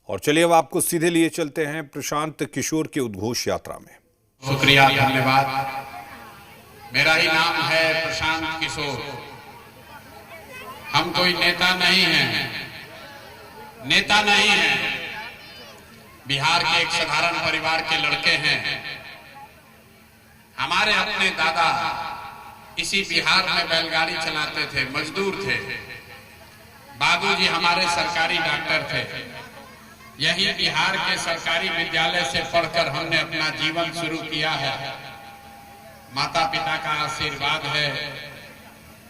और चलिए अब आपको सीधे लिए चलते हैं प्रशांत किशोर की उद्घोष यात्रा में। शुक्रिया, धन्यवाद। मेरा ही नाम है प्रशांत किशोर। हम कोई नेता नहीं हैं, नेता नहीं हैं। बिहार के एक साधारण परिवार के लड़के हैं। हमारे अपने दादा इसी बिहार में बैलगाड़ी चलाते थे, मजदूर थे। बाबूजी हमारे सरकारी डॉक्टर थे। यही बिहार के सरकारी विद्यालय से पढ़कर हमने अपना जीवन शुरू किया है। माता पिता का आशीर्वाद है,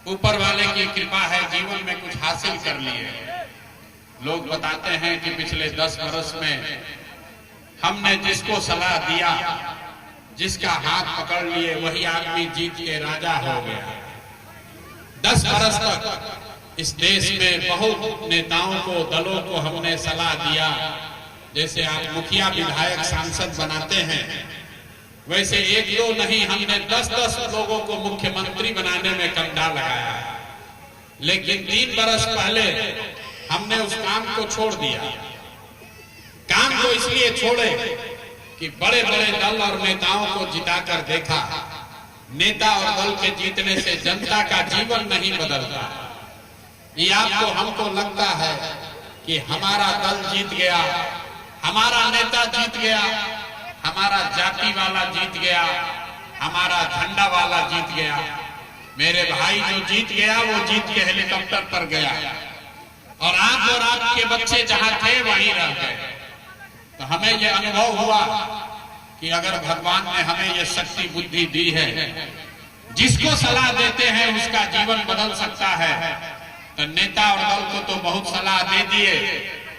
ऊपर वाले की कृपा है, जीवन में कुछ हासिल कर लिए। लोग बताते हैं कि पिछले 10 वर्ष में हमने जिसको सलाह दिया, जिसका हाथ पकड़ लिए, वही आदमी जीत के राजा हो गया। 10 वर्ष तक इस देश में बहुत नेताओं को, दलों को हमने सलाह दिया। जैसे आप मुखिया, विधायक, सांसद बनाते हैं, वैसे 1-2 नहीं, हमने 10-10 लोगों को मुख्यमंत्री बनाने में कंधा लगाया। लेकिन 3 वर्ष पहले हमने उस काम को छोड़ दिया। काम को इसलिए छोड़े कि बड़े बड़े दल और नेताओं को जिताकर देखा। नेता और दल के जीतने से जनता का जीवन नहीं बदलता। ये आपको, हमको लगता है कि हमारा दल जीत गया, हमारा नेता जीत गया, हमारा जाति वाला जीत गया, हमारा झंडा वाला जीत गया। मेरे भाई जो जीत गया वो जीत के हेलीकॉप्टर पर गया, और आपके बच्चे जहां थे वहीं रह गए। तो हमें ये अनुभव हुआ कि अगर भगवान ने हमें ये शक्ति बुद्धि दी है, जिसको सलाह देते हैं उसका जीवन बदल सकता है। तो नेता और दल को तो बहुत सलाह दे दिए,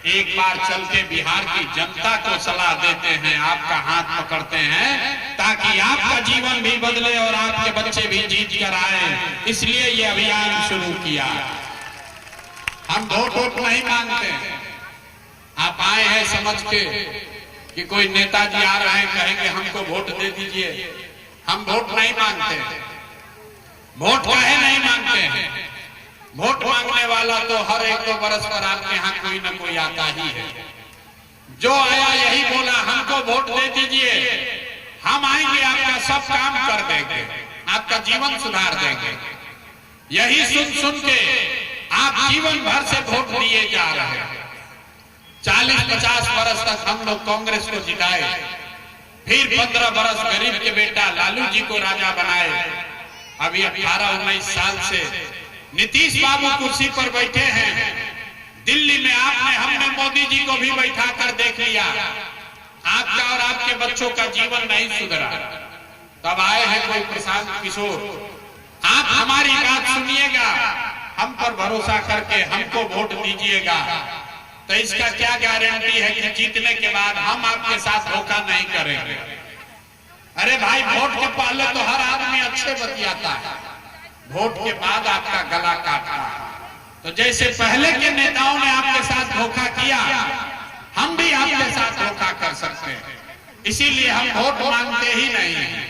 एक बार चल के बिहार की जनता को सलाह देते हैं, आपका हाथ पकड़ते हैं, ताकि आपका जीवन भी बदले और आपके बच्चे भी जीत कर आए। इसलिए ये अभियान शुरू किया। हम वोट नहीं मांगते। आप आए हैं समझ के कि कोई नेताजी आ रहे हैं, कहेंगे हमको वोट दे दीजिए। हम वोट नहीं मांगते। वोट काहे नहीं मांगते हैं? वोट मांगने वाला तो हर 1-2 वर्ष पर आपके यहाँ कोई ना कोई आता ही है। जो आया यही बोला हमको वोट दे दीजिए, हम आएंगे, आपका सब काम कर देंगे, आपका जीवन सुधार देंगे। यही सुन के आप जीवन भर से वोट दिए जा रहे हैं। 40-50 वर्ष तक हम लोग कांग्रेस को जिताए, फिर 15 वर्ष गरीब के बेटा लालू जी को राजा बनाए। अभी 18-19 साल से नीतीश बाबू कुर्सी पर बैठे हैं। दिल्ली में हमने मोदी जी को भी बैठा कर देख लिया। आपका और आपके बच्चों का जीवन नहीं सुधरा। तब आए हैं कोई प्रशांत किशोर। आप हमारी बात सुनिएगा, हम पर भरोसा करके हमको वोट दीजिएगा। तो इसका क्या गारंटी है कि जीतने के बाद हम आपके साथ धोखा नहीं करेंगे? अरे भाई, वोट के पहले तो हर आदमी अच्छे बतियाता है, वोट के बाद आपका गला काटता है। तो जैसे पहले के नेताओं ने आपके साथ धोखा किया, हम भी आपके साथ धोखा कर सकते हैं। इसीलिए हम वोट मांगते ही नहीं हैं।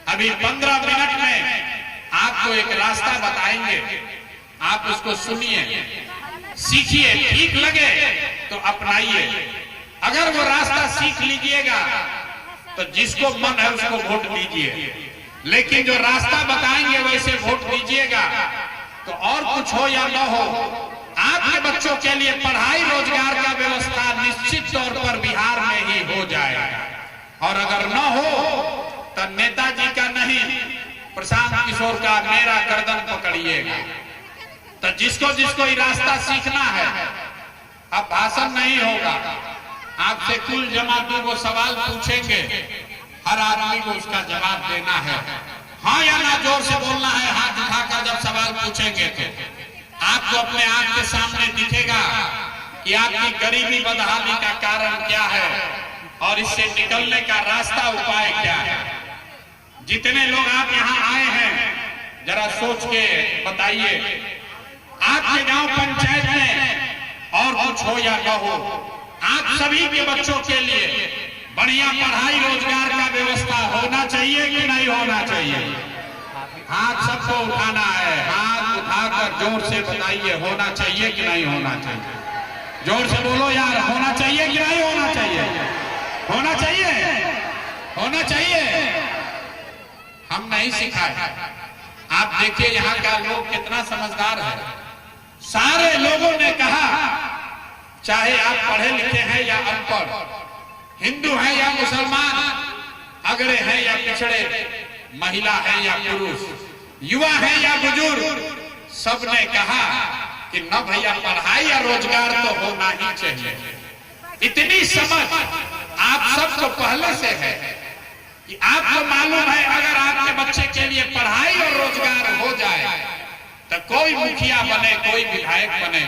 अभी 15 मिनट में आपको एक रास्ता बताएंगे, आप उसको सुनिए, सीखिए, ठीक लगे तो अपनाइए। अगर वो रास्ता सीख लीजिएगा तो जिसको मन है उसको वोट दीजिए, लेकिन जो रास्ता बताएंगे वैसे वोट दीजिएगा। तो और कुछ हो या न हो, आपके बच्चों के लिए पढ़ाई रोजगार का व्यवस्था निश्चित तौर पर बिहार में ही हो जाएगा। और अगर न हो तो नेताजी का नहीं, प्रशांत किशोर का, मेरा गर्दन पकड़िएगा। तो जिसको जिसको ये रास्ता सीखना है, अब भाषण नहीं होगा, आपसे कुल जमातों को सवाल पूछेंगे, हर आदमी को उसका जवाब देना है। हाँ या ना जोर से बोलना है, हाथ उठाकर जब सवाल पूछेंगे तो आपको अपने आंख के सामने दिखेगा कि आपकी गरीबी बदहाली का कारण क्या है और इससे निकलने का रास्ता, उपाय क्या है। जितने लोग आप यहाँ आए हैं, जरा सोच के बताइए, आपके गांव पंचायत में और कुछ हो या न हो, आप सभी के बच्चों के लिए बढ़िया पढ़ाई रोजगार का व्यवस्था होना चाहिए कि नहीं होना चाहिए? हाथ सबको उठाना है, हाथ उठाकर जोर से बताइए, होना चाहिए कि नहीं होना चाहिए? जोर से बोलो यार, होना चाहिए कि नहीं होना चाहिए? होना चाहिए, होना चाहिए। हम नहीं सिखाए। आप देखिए यहाँ का लोग कितना समझदार है। सारे लोगों ने कहा, चाहे आप पढ़े लिखे हैं या अनपढ़, हिंदू हैं या मुसलमान, अगड़े हैं या पिछड़े, महिला है या पुरुष, युवा है या बुजुर्ग, सबने कहा कि न भैया पढ़ाई या रोजगार तो होना ही चाहिए। इतनी समझ आप सबको पहले से है कि आपको मालूम है अगर आपके बच्चे के लिए पढ़ाई और रोजगार हो जाए तो कोई मुखिया बने, कोई विधायक बने,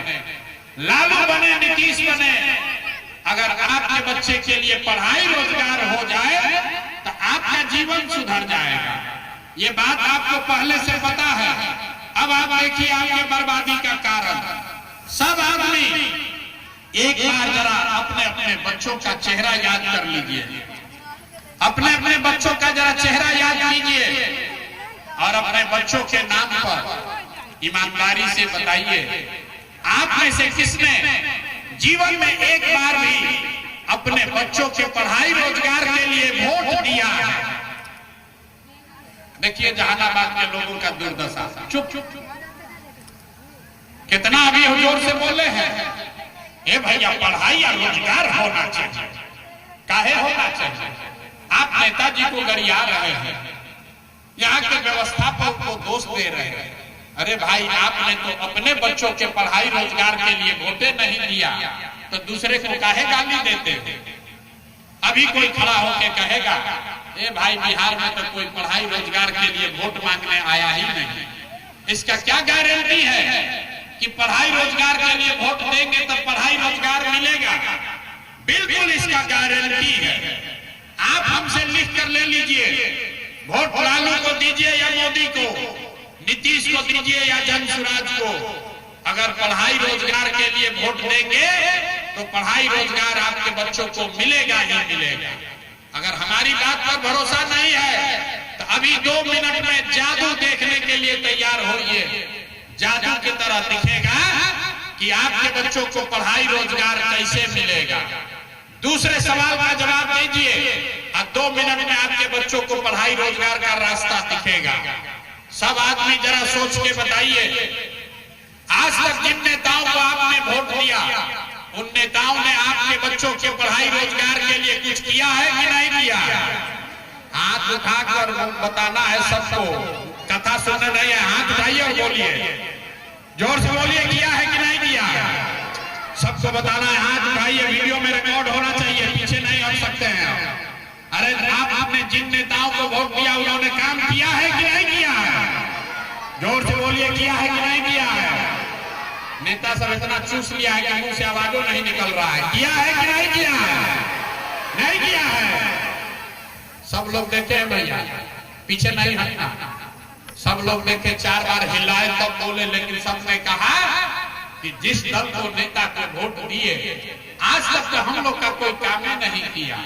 लालू बने, नीतीश बने, अगर आपके बच्चे के लिए पढ़ाई रोजगार हो जाए तो आपका जीवन सुधर जाएगा। ये बात आपको पहले से पता है। अब आप देखिए आपके बर्बादी का कारण। सब आदमी एक बार जरा अपने अपने बच्चों का चेहरा याद कर लीजिए, अपने अपने बच्चों का जरा चेहरा याद कीजिए और अपने बच्चों के नाम पर ईमानदारी से बताइए, आप में से किसने जीवन में एक बार भी अपने बच्चों के पढ़ाई रोजगार के लिए वोट दिया है? देखिए जहानाबाद के लोगों का दुर्दशा। चुप चुप कितना अभी जोर से बोले हैं, ए भैया पढ़ाई और रोजगार होना चाहिए। काहे होना चाहिए? आप नेताजी को गरिया रहे हैं, यहाँ के व्यवस्थापक को दोष दे रहे हैं। अरे भाई आपने तो अपने बच्चों के पढ़ाई रोजगार के लिए वोटे नहीं दिया तो दूसरे को काहे गाली देते हैं? अभी कोई खड़ा होके कहेगा, ए भाई बिहार में तो कोई पढ़ाई रोजगार के लिए वोट मांगने आया ही नहीं। इसका क्या गारंटी है कि पढ़ाई रोजगार के लिए वोट देंगे तो पढ़ाई रोजगार मिलेगा? बिल्कुल इसका गारंटी है। आप हमसे लिख कर ले लीजिए, वोट लालू को दीजिए या मोदी को, नीतीश को दीजिए या जनसुराज को, अगर पढ़ाई रोजगार के लिए वोट देंगे तो पढ़ाई रोजगार आपके बच्चों को मिलेगा ही मिलेगा। अगर हमारी बात पर भरोसा नहीं है तो अभी 2 मिनट में जादू देखने के लिए तैयार होइए। जादू की तरह दिखेगा कि आपके बच्चों को पढ़ाई रोजगार कैसे मिलेगा। दूसरे सवाल का जवाब दीजिए और 2 मिनट में आपके बच्चों को पढ़ाई रोजगार का रास्ता दिखेगा। सब आदमी जरा सोच के बताइए, आज तक जिन नेताओं को आपने वोट दिया उन नेताओं ने आपके बच्चों के पढ़ाई रोजगार के लिए कुछ किया है कि नहीं किया? हाथ उठाकर बताना है सबको। कथा सुन रहे हैं, हाथ उठाइए और बोलिए, जोर से बोलिए, किया है कि नहीं किया? सबको बताना है, हाथ उठाइए। वीडियो में रिकॉर्ड होना चाहिए, पीछे नहीं हट सकते हैं। अरे आपने जिन नेताओं को वोट दिया उन्होंने काम किया है कि नहीं किया है? जोर से बोलिए, किया है कि नहीं किया है? नेता सब इतना चूस लिया है कि मुंह से आवाजों नहीं निकल रहा है। किया है कि नहीं किया है? नहीं किया है। सब लोग देखे हैं भैया, पीछे नहीं हटना। सब लोग देखे, 4 बार हिलाए तब बोले, लेकिन सबने कहा कि जिस दल को नेता को वोट दिए आज तक तो हम लोग का कोई काम ही नहीं किया।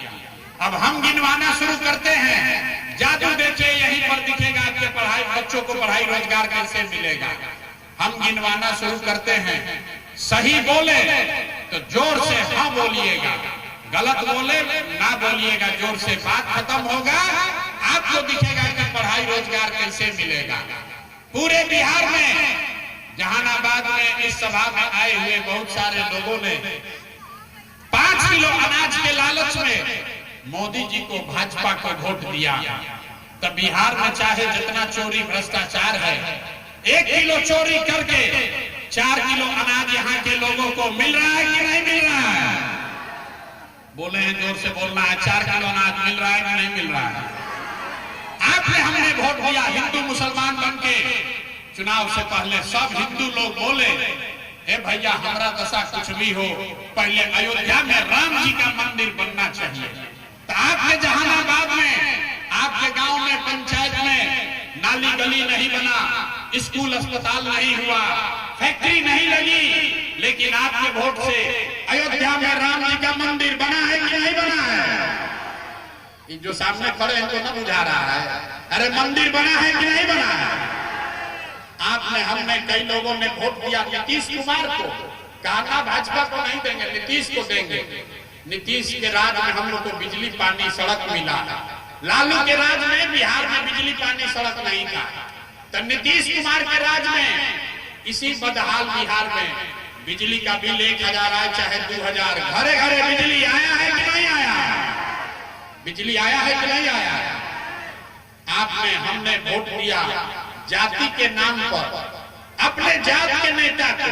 अब हम गिनवाना शुरू करते हैं। जादू देखिए, यहीं पर दिखेगा आपके पढ़ाई बच्चों को पढ़ाई रोजगार कैसे मिलेगा। हम गिनवाना शुरू करते हैं। सही बोले तो जोर से हाँ बोलिएगा, गलत बोले ना बोलिएगा, जोर से बात खत्म होगा। आपको दिखेगा कि पढ़ाई रोजगार कैसे मिलेगा। पूरे बिहार में, जहानाबाद में इस सभा में आए हुए बहुत सारे लोगों ने 5 किलो अनाज के लालच में मोदी जी को, भाजपा को वोट दिया। तब बिहार में चाहे जितना चोरी भ्रष्टाचार है, 1 किलो चोरी करके 4 किलो अनाज यहाँ के लोगों को मिल रहा है कि नहीं मिल रहा है? बोले हैं, जोर से बोलना है। 4 किलो अनाज मिल रहा है कि नहीं मिल रहा है? आपने हमने वोट दिया हिंदू मुसलमान बन के। चुनाव से पहले सब हिंदू लोग बोले, हे भैया हमारा दशा कुछ भी हो, पहले अयोध्या में राम जी का मंदिर बनना चाहिए। तो आपके जहानाबाद में, आपके गांव में, पंचायत में नाली गली नहीं बना, स्कूल अस्पताल नहीं हुआ, फैक्ट्री नहीं लगी, लेकिन आपके वोट से अयोध्या में राम जी का मंदिर बना है कि नहीं बना है? जो सामने खड़े हैं तो न बुझा रहा है। अरे मंदिर बना है कि नहीं बना है? आपने, हमने, कई लोगों ने वोट दिया नीतीश कुमार को। कहना भाजपा को नहीं देंगे, नीतीश को देंगे। नीतीश के राज में हम लोग को बिजली पानी सड़क मिला, लालू के राज में बिहार में बिजली पानी सड़क नहीं था। तो नीतीश कुमार के राज में इसी बदहाल बिहार में बिजली का बिल 1000 आए चाहे 2000, घरे घरे बिजली आया है कि नहीं आया? बिजली आया है कि नहीं आया? आपने हमने वोट दिया जाति के नाम पर, अपने जात के नेता को।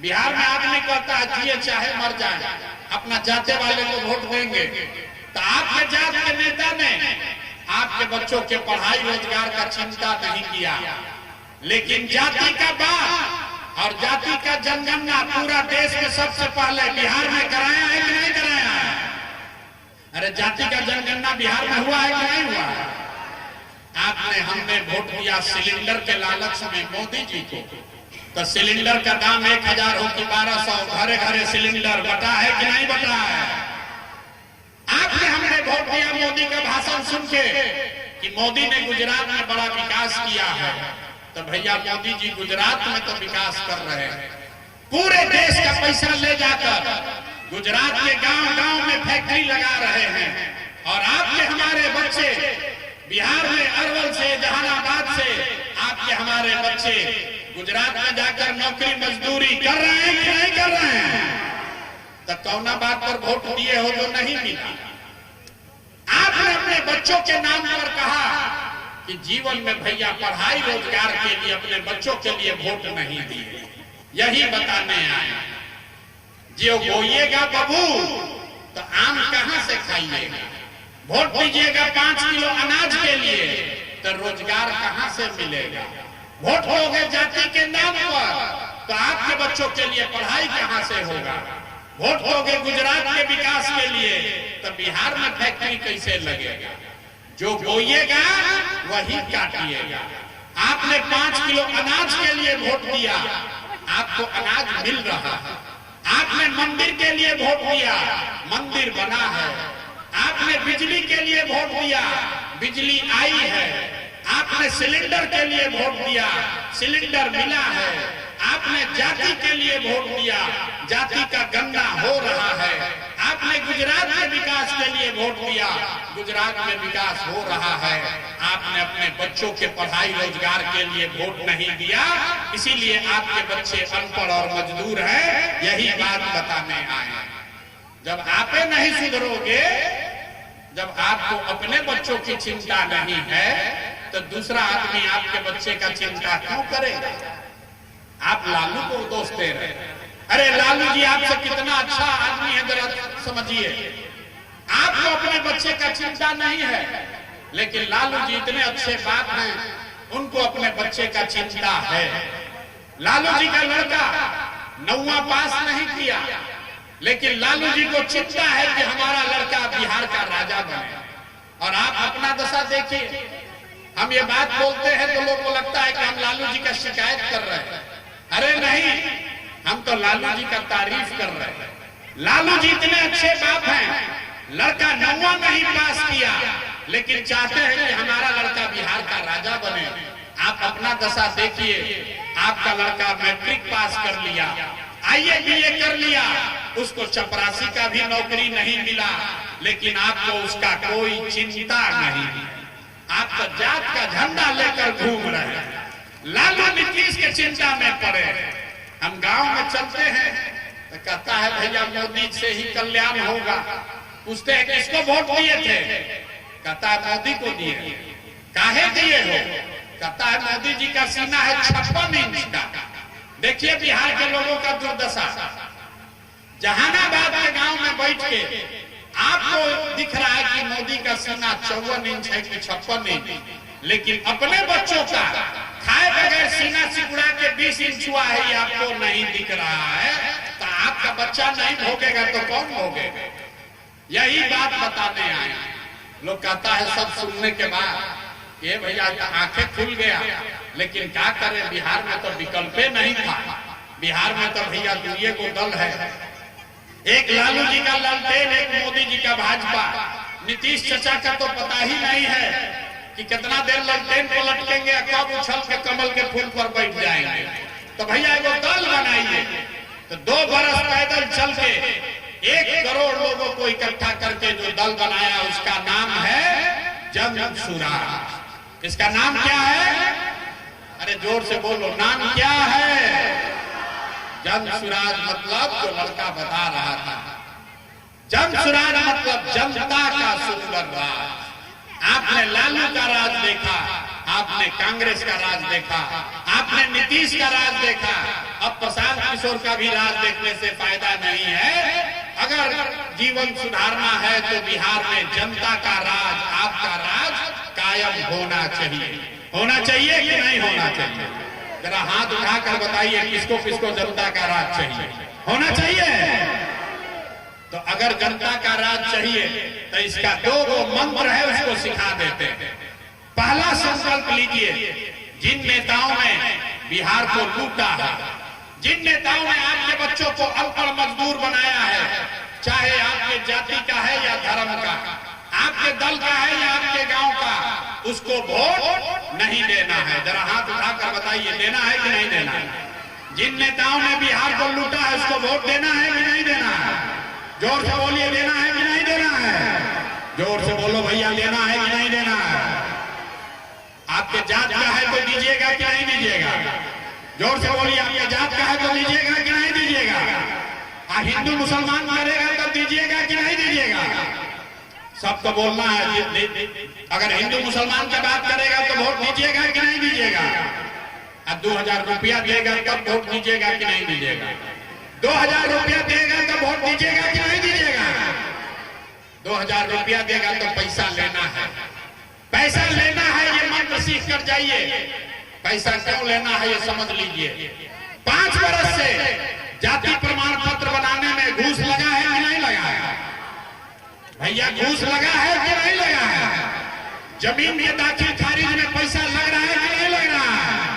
बिहार में आदमी कहता है जिए चाहे मर जाए, अपना जाते वाले को वोट देंगे। तो आपके जात के नेता ने आपके बच्चों के पढ़ाई रोजगार का चिंता नहीं किया, लेकिन जाति का बात और जाति का जनगणना पूरा देश में सबसे पहले बिहार में कराया है कि नहीं कराया है? अरे जाति का जनगणना बिहार में हुआ है कि नहीं हुआ है? आपने हमने वोट दिया सिलेंडर के लालच में मोदी जी को। तो सिलेंडर का दाम 1000 हो कि 1200, घरे घरे सिलेंडर बटा है कि नहीं बटा है? आपने हमने वोट दिया मोदी का भाषण सुन के कि मोदी ने गुजरात में बड़ा विकास किया है। तो भैया मोदी जी गुजरात में तो विकास कर रहे हैं, पूरे देश का पैसा ले जाकर गुजरात के गांव गांव में फैक्ट्री लगा रहे हैं। और आपके हमारे बच्चे बिहार में अरवल से, जहानाबाद से आपके हमारे बच्चे गुजरात में जाकर नौकरी मजदूरी कर रहे हैं कि नहीं कर रहे हैं? तो कौना बात पर वोट दिए हो जो नहीं मिला? आपने अपने बच्चों के नाम पर कहा कि जीवन में भैया पढ़ाई रोजगार के लिए अपने बच्चों के लिए वोट नहीं दिए। यही बताने आए, जो बोइएगा बबू तो आम कहां से खाइएगा? वोट दीजिएगा 5 किलो अनाज के लिए तो रोजगार कहां से मिलेगा? वोट दोगे जाति के नाम पर तो आपके बच्चों के लिए पढ़ाई कहां से होगा? वोट दोगे गुजरात के विकास के लिए तो बिहार में फैक्ट्री कैसे लगेगा? जो बोइएगा वही काटिएगा। आपने 5 किलो अनाज के लिए वोट दिया, आपको अनाज मिल रहा है। आपने मंदिर के लिए वोट दिया, मंदिर बना है। आपने बिजली के लिए वोट दिया, बिजली आई है। आपने सिलेंडर के लिए वोट दिया, सिलेंडर मिला है। आपने जाति के लिए वोट दिया, जाति का गणना हो रहा है। आपने गुजरात के विकास के लिए वोट दिया, गुजरात में विकास हो रहा है। आपने अपने बच्चों के पढ़ाई रोजगार के लिए वोट नहीं दिया, इसीलिए आपके बच्चे अनपढ़ और मजदूर हैं। यही बात बताने आए। जब आप नहीं सुधरोगे, जब आपको अपने बच्चों की चिंता नहीं है, तो दूसरा आदमी आपके बच्चे का चिंता क्यों करेगा? आप लालू को दोष दे रहे हैं। अरे लालू जी आपसे कितना अच्छा आदमी है, जरा समझिए। आपको अपने बच्चे का चिंता नहीं है, लेकिन लालू जी इतने अच्छे बात हैं, उनको अपने बच्चे का चिंता है। लालू जी का लड़का 9वां पास नहीं किया, लेकिन लालू जी को चिंता है कि हमारा लड़का बिहार का राजा बने। और आप अपना दशा देखिए। हम ये बात बोलते हैं तो लोगों को लगता है कि हम लालू जी का शिकायत कर रहे हैं। अरे नहीं, हम तो लालू जी का तारीफ कर रहे हैं। लालू जी इतने अच्छे बाप हैं, लड़का 9वां नहीं पास किया, लेकिन चाहते हैं कि हमारा लड़का बिहार का राजा बने। आप अपना दशा देखिए। आपका लड़का मैट्रिक पास कर लिया, IAA BA कर लिया, उसको चपरासी का भी नौकरी नहीं मिला, लेकिन आपको उसका कोई चिंता नहीं। आप तो जात का झंडा लेकर घूम रहे हैं। लालू नीतीश के चिंता में पड़े। हम गांव में चलते हैं तो कहता है भैया मोदी से ही कल्याण होगा। पूछते हैं किसको वोट दिए थे? कहता है मोदी को दिए। काहे दिए हो? कहता है मोदी जी का सीना है 56 इंच का। देखिए बिहार के लोगों का दुर्दशा। जहानाबाद के गांव में बैठ के आपको दिख रहा है कि मोदी का सीना 54 इंच है कि 56 इंच, लेकिन अपने बच्चों का खाए बगैर सीना सिकुड़ा के 20 इंच हुआ है, ये आपको नहीं दिख रहा है। तो आपका बच्चा नहीं भोगेगा तो कौन भोगेगा? यही बात बताने आए। लोग कहता है सब सुनने के बाद ये भैया आंखें खुल गया, लेकिन क्या करें, बिहार में तो विकल्प नहीं था। बिहार में तो भैया दुनिया को दल है, एक लालू जी का लालटेन, एक मोदी जी का भाजपा। नीतीश चचा का तो पता ही नहीं है कि कितना देर लालटेन को लटकेंगे, कब उछल के कमल के फूल पर बैठ जाएंगे। तो भैया एगो दल बनाइए, तो 2 बरस पैदल चल के 1 करोड़ लोगों को इकट्ठा करके जो दल बनाया उसका नाम है जन सुराज। इसका नाम क्या है? अरे जोर से बोलो, नाम क्या है? जन सुराज मतलब जो लड़का बता रहा था, जन सुराज मतलब जनता का सुंदर राज। आपने लालू का राज देखा, आपने कांग्रेस का राज देखा, आपने नीतीश का राज देखा, अब प्रशांत किशोर का भी राज देखने से फायदा नहीं है। अगर जीवन सुधारना है तो बिहार में जनता का राज, आपका राज कायम होना चाहिए। होना चाहिए कि नहीं होना चाहिए? जरा हाथ उठाकर बताइए किसको किसको जनता का राज चाहिए? होना चाहिए। तो अगर जनता का राज चाहिए तो इसका 2 मंत्र है, उसको सिखा देते हैं। पहला संकल्प लीजिए, जिन नेताओं ने बिहार को लूटा है, जिन नेताओं ने आपके बच्चों को अनपढ़ मजदूर बनाया है, चाहे आपके जाति का है या धर्म का, आपके दल का है या आपके गांव का, उसको वोट नहीं देना है। जरा हाथ उठाकर बताइए, देना है कि नहीं देना है? जिन नेताओं ने बिहार को लूटा है उसको वोट देना है कि नहीं देना है? जोर से बोलिए, देना है कि नहीं देना है? जोर से बोलो भैया, देना है कि नहीं देना है? आपके जात का है तो दीजिएगा कि नहीं दीजिएगा? जोर से बोलिए, आपके जात का है तो दीजिएगा कि नहीं दीजिएगा? हिंदू मुसलमान करेगा तो दीजिएगा कि नहीं दीजिएगा? सबको बोलना है। अगर हिंदू मुसलमान की बात करेगा तो वोट दीजिएगा कि नहीं दीजिएगा? 2000 रुपया देगा तब वोट दीजिएगा कि नहीं दीजिएगा? 2000 रुपया देगा तो वोट दीजिएगा कि नहीं दीजिएगा? 2000 रुपया देगा तो पैसा लेना है। पैसा लेना है ये मंत्र सीख कर जाइए। पैसा क्यों लेना है ये समझ लीजिए। 5 वर्ष से जाति प्रमाण पत्र बनाने में घूस लगा है कि नहीं लगा है? भैया घूस लगा है कि नहीं लगा है? जमीन के दाखिल खारिज में पैसा लग रहा है कि नहीं लग रहा है?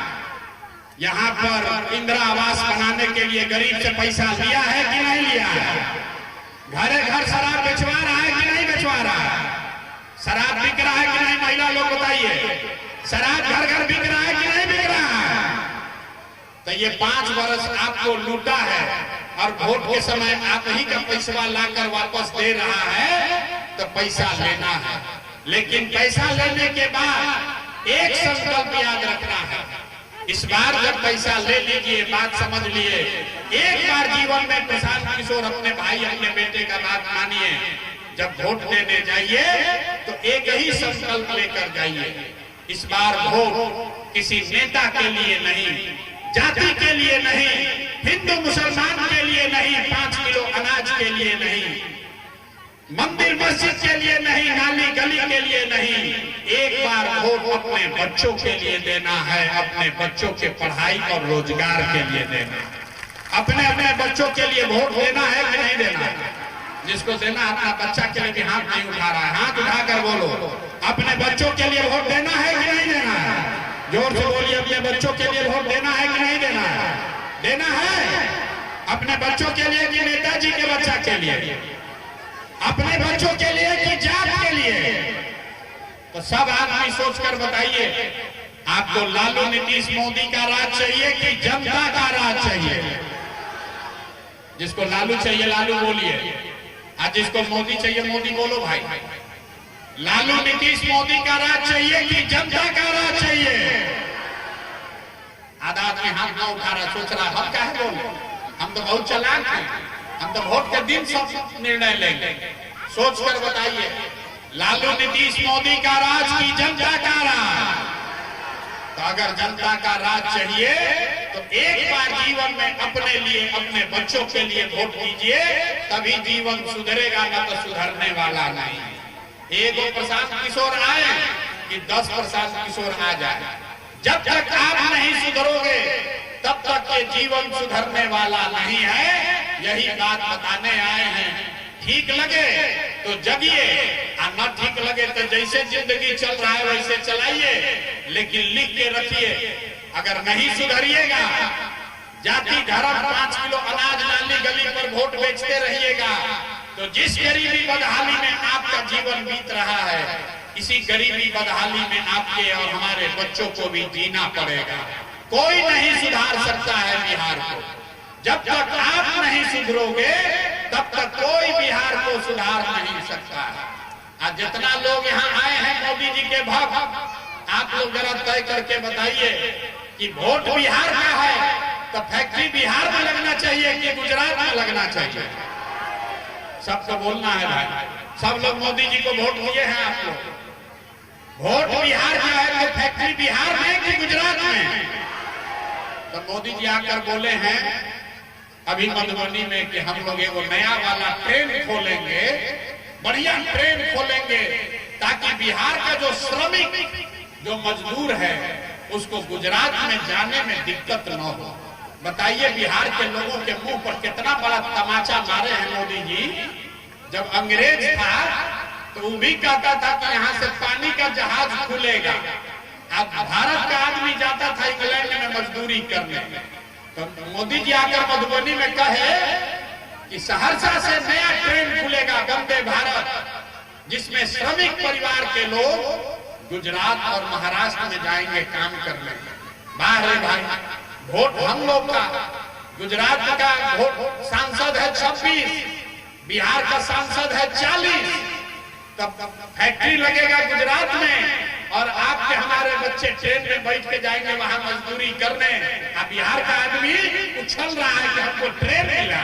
यहाँ पर इंदिरा आवास बनाने के लिए गरीब से पैसा लिया है कि नहीं लिया है? घरे घर शराब बेचवा रहा है कि नहीं बेचवा रहा है? शराब बिक रहा है कि नहीं? महिला लोग बताइए, शराब घर घर बिक रहा है कि नहीं बिक रहा है? तो ये 5 वर्ष आपको लूटा है और वोट के समय आप ही का पैसा लाकर वापस दे रहा है, तो पैसा लेना है। लेकिन पैसा लेने के बाद एक संकल्प याद रखना है। इस बार जब पैसा ले लीजिए, बात समझ लिए, एक बार जीवन में प्रशांत किशोर अपने भाई अपने बेटे का बात मानिए। जब वोट देने जाइए तो एक ही संकल्प लेकर जाइए। इस बार वोट किसी नेता के लिए नहीं, जाति के लिए नहीं, हिंदू मुसलमान के लिए नहीं, 5 किलो अनाज के लिए नहीं, मंदिर मस्जिद के लिए नहीं, नाली गली के लिए नहीं, एक बार वोट अपने बच्चों के लिए देना है, अपने बच्चों के पढ़ाई और रोजगार के लिए देना है। अपने अपने बच्चों के लिए वोट देना है कि नहीं देना है? जिसको देना अपना बच्चा के लिए भी हाथ नहीं उठा रहा है, हाथ उठाकर बोलो, अपने बच्चों के लिए वोट देना है कि नहीं देना है? जोर से बोलिए, अपने बच्चों के लिए वोट देना है कि नहीं देना है? देना है। अपने बच्चों के लिए कि नेताजी के बच्चा के लिए? अपने बच्चों के लिए कि जात के लिए? तो सब आदमी सोचकर बताइए, आपको लालू नीतीश मोदी का राज चाहिए कि जनता का राज चाहिए? जिसको लालू चाहिए लालू बोलिए, आज जिसको मोदी चाहिए मोदी बोलो भाई। लालू नीतीश मोदी का राज चाहिए कि जनता का राज चाहिए? आधा आदमी हाथ ना उठा रहा, सोच रहा हम क्या है बोले, हम तो बहुत चालाक हैं, हम तो वोट के दिन सब निर्णय लेंगे। सोच कर बताइए, लालू नीतीश मोदी का राज की जनता का राज? तो अगर जनता का राज चाहिए तो एक बार जीवन में अपने लिए, अपने बच्चों के लिए वोट दीजिए, तभी जीवन सुधरेगा, न तो सुधरने वाला नहीं। एक प्रशांत किशोर आए कि 10 प्रशांत किशोर आ जाए, जब तक आप नहीं सुधरोगे तब तक ये जीवन सुधरने वाला नहीं है। यही बात बताने आए हैं। ठीक लगे तो जगिए, और न ठीक लगे तो जैसे जिंदगी चल रहा है वैसे चलाइए, लेकिन लिख के रखिए, अगर नहीं सुधरिएगा, जाति धर्म 5 किलो अनाज नाली गली पर वोट बेचते रहिएगा, तो जिस गरीबी बदहाली में आपका जीवन बीत रहा है, इसी गरीबी बदहाली में आपके और हमारे बच्चों को भी जीना पड़ेगा। कोई नहीं सुधार सकता है बिहार को, जब तक आप नहीं सुधरोगे तब तक कोई बिहार को सुधार नहीं सकता। आज जितना लोग यहाँ आए हैं मोदी जी के भक्त, आप लोग जरा तय करके बताइए कि वोट बिहार का है तो फैक्ट्री बिहार में लगना चाहिए कि गुजरात में लगना चाहिए? सबको बोलना है भाई। सब लोग मोदी जी को वोट दिए हैं, आप लोग वोट बिहार का है तो फैक्ट्री बिहार में कि गुजरात में? तो मोदी जी आकर बोले हैं अभी मधुबनी में कि हम लोग एगो नया वाला ट्रेन खोलेंगे, बढ़िया ट्रेन खोलेंगे ताकि बिहार का जो श्रमिक जो मजदूर है उसको गुजरात में जाने में दिक्कत न हो। बताइए बिहार के लोगों के मुंह पर कितना बड़ा तमाचा मारे हैं मोदी जी। जब अंग्रेज था तो वो भी कहता था कि यहाँ से पानी का जहाज खुलेगा। अब भारत का आदमी जाता था इंग्लैंड में मजदूरी करने, तो मोदी जी आकर मधुबनी में कहे कि सहरसा से नया ट्रेन खुलेगा वंदे भारत, जिसमें श्रमिक परिवार के लोग गुजरात और महाराष्ट्र में जाएंगे काम करने। बाहर भाई वोट हम लोग का, गुजरात का वोट सांसद है 26, बिहार का सांसद है 40, तब फैक्ट्री लगेगा गुजरात में और आपके हमारे बच्चे ट्रेन में बैठ के जाएंगे वहां मजदूरी करने। अब बिहार का आदमी उछल रहा है कि हमको ट्रेन मिला।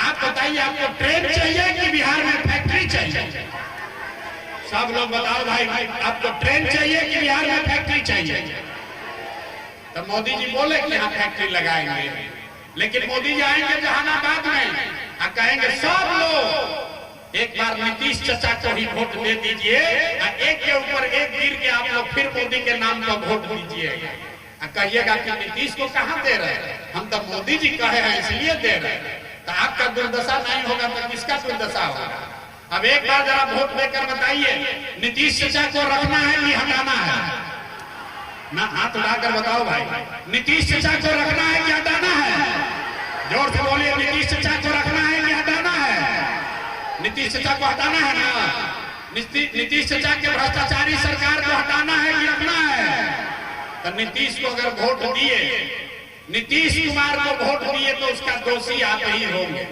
आप बताइए आपको ट्रेन चाहिए कि बिहार में फैक्ट्री चाहिए? सब लोग बताओ भाई, आपको ट्रेन चाहिए कि बिहार में फैक्ट्री चाहिए? तो मोदी जी बोले कि यहाँ फैक्ट्री लगाएंगे, लेकिन मोदी जी आएंगे जहानाबाद में और कहेंगे सब लोग एक बार नीतीश चाचा को ही वोट दे दीजिए, एक के ऊपर एक गिर के आप लोग फिर मोदी के नाम का वोट दीजिए। कहिएगा कि नीतीश को कहां दे रहे हैं, हम तो मोदी जी कहे हैं इसलिए दे रहे हैं। तो आपका दुर्दशा नहीं होगा तो किसका दुर्दशा होगा? अब एक बार जरा वोट देकर बताइए नीतीश चाचा को रखना है कि हटाना है? ना हाथ उठाकर बताओ भाई, नीतीश चाचा को रखना है कि हटाना है? जोर से बोलिए, नीतीश चाचा को रखना है कि हटाना है? नीतीश चाचा को हटाना है ना? नीतीश चाचा के भ्रष्टाचारी सरकार को हटाना है कि रखना है? तो नीतीश को अगर वोट दिए, नीतीश कुमार को वोट दिए तो उसका दोषी आप ही होंगे।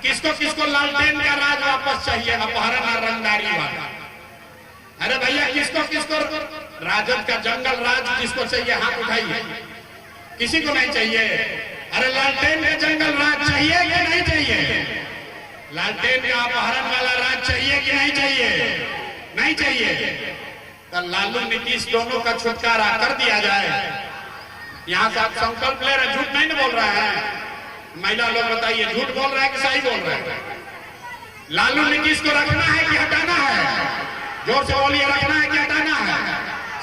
किसको किसको लालटेन का राज वापस चाहिए, अपहरण और रंगदारी वाला? अरे भैया किसको किसको राजद का जंगल राज जिसको चाहिए हाथ उठाइए। किसी को नहीं चाहिए? अरे लालटेन का जंगल राज चाहिए कि नहीं चाहिए? लालटेन का अपहरण वाला राज चाहिए कि नहीं चाहिए? नहीं चाहिए। तो लालू नीतीश दोनों का छुटकारा कर दिया जाए। यहाँ से आप संकल्प ले रहे, झूठ नहीं ना बोल रहे हैं? महिला लोग बताइए झूठ बोल रहे हैं कि सही बोल रहे हैं? लालू नीतीश को रखना है कि हटाना है? जोर से बोलिए, रखना है कि हटाना है?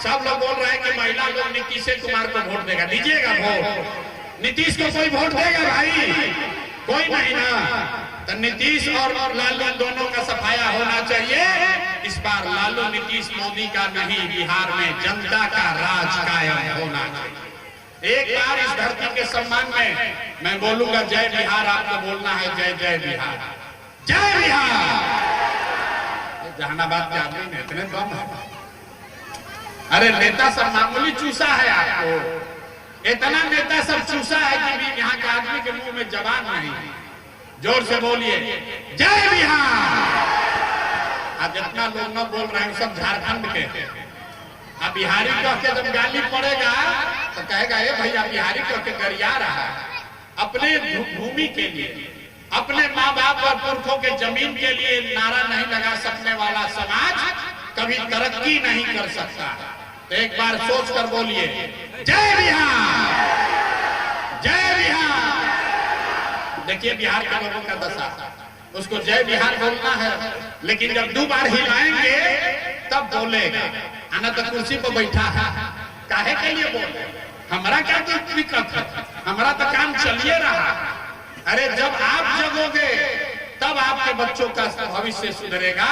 सब लोग बोल रहे हैं कि महिला लोग नीतीश कुमार को वोट देगा। दीजिएगा वोट? नीतीश को कोई वोट देगा भाई? कोई नहीं ना। तो नीतीश और लालू दोनों का सफाया होना चाहिए। इस बार लालू नीतीश मोदी का नहीं, बिहार में जनता का राज कायम होना चाहिए। एक बार इस धरती के सम्मान में मैं बोलूंगा जय बिहार, आपको बोलना है जय जय बिहार, जय बिहार। जहानाबाद के आदमी में इतने दम है। अरे नेता सब मामूली चूसा है, आपको इतना नेता सब चूसा है कि यहाँ के आदमी के मुंह में जबान नहीं। जोर से बोलिए जय बिहार। आज जितना लोग न बोल रहे हैं सब झारखंड के। अब बिहारी कह के जब गाली पड़ेगा तो कहेगा ये भैया बिहारी कह के गरिया रहा है। अपने भूमि के लिए, अपने माँ बाप और पुरखों के जमीन के लिए नारा नहीं लगा सकने वाला समाज कभी तरक्की नहीं कर सकता। तो एक बार सोच कर बोलिए जय बिहार, जय बिहार। देखिए बिहार के लोगों का दशा, उसको जय बिहार बोलना है, लेकिन जब 2 बार हिलाएंगे तब बोलेगा। आना तो कुर्सी पर बैठा है, काहे के लिए बोले? हमारा क्या दिक्कत है? हमारा तो काम चलिए रहा। अरे जब आप जगोगे तब आपके बच्चों का भविष्य सुधरेगा।